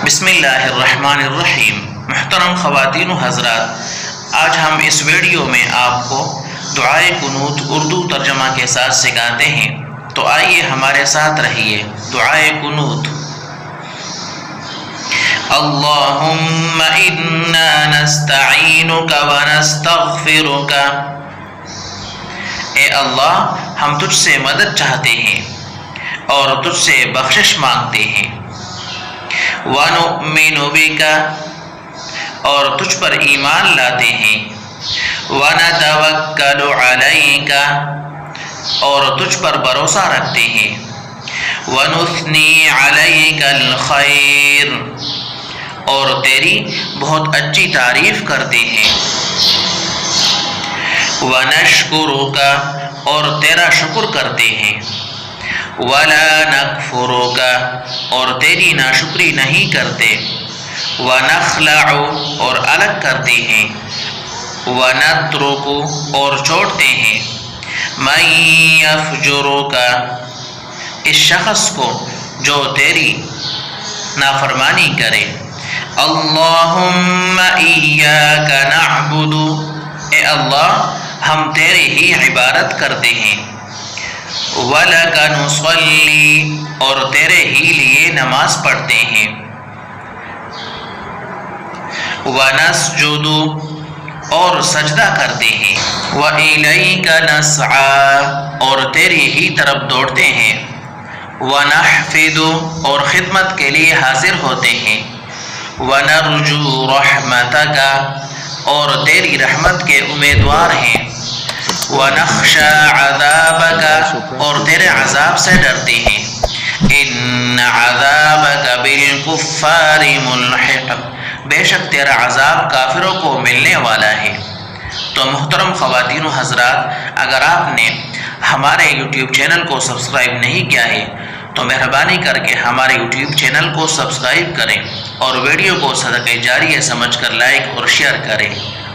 بسم اللہ الرحمن الرحیم۔ محترم خواتین و حضرات، آج ہم اس ویڈیو میں آپ کو دعائے قنوت اردو ترجمہ کے ساتھ سکھاتے ہیں، تو آئیے ہمارے ساتھ رہیے۔ دعائے قنوت: اللہم انا نستعینک ونستغفرک، اے اللہ ہم تجھ سے مدد چاہتے ہیں اور تجھ سے بخشش مانگتے ہیں۔ وَنُؤْمِنُ بِكَ، اور تجھ پر ایمان لاتے ہیں۔ وَنَتَوَكَّلُ عَلَيْكَ، اور تجھ پر بھروسہ رکھتے ہیں۔ وَنُثْنِي عَلَيْكَ الْخَيْرَ، اور تیری بہت اچھی تعریف کرتے ہیں۔ وَنَشْكُرُكَ، اور تیرا شکر کرتے ہیں۔ وَلَا نَكْفُرُكَ، اور تیری ناشکری نہیں کرتے۔ وَنَخْلَعُ، اور الگ کرتے ہیں۔ وَنَتْرُكُ، اور چھوڑتے ہیں۔ مَن يَفْجُرُكَ، اس شخص کو جو تیری نافرمانی کرے۔ اللہم ایاک نعبد، اے اللہ ہم تیرے ہی عبادت کرتے ہیں۔ وَلَكَ نُصَلِّي، اور تیرے ہی لیے نماز پڑھتے ہیں۔ وَنَسْجُدُ، اور سجدہ کرتے ہیں۔ وَإِلَيْكَ نَسْعَى، اور تیری ہی طرف دوڑتے ہیں۔ وَنَحْفِدُ، اور خدمت کے لیے حاضر ہوتے ہیں۔ وَنَرْجُو رَحْمَتَكَ، اور تیری رحمت کے امیدوار ہیں۔ وَنَخْشَىٰ عَذَابَكَ، اور تیرے عذاب سے ڈرتے ہیں۔ إِنَّ عَذَابَكَ بِالْكُفَّارِ مُلْحِقٌ، بے شک تیرا عذاب کافروں کو ملنے والا ہے۔ تو محترم خواتین و حضرات، اگر آپ نے ہمارے یوٹیوب چینل کو سبسکرائب نہیں کیا ہے تو مہربانی کر کے ہمارے یوٹیوب چینل کو سبسکرائب کریں اور ویڈیو کو صدقہ جاریہ سمجھ کر لائک اور شیئر کریں۔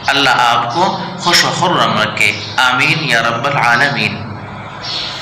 اللہ آپ کو خوش و خرم رکھے، آمین یا رب العالمین۔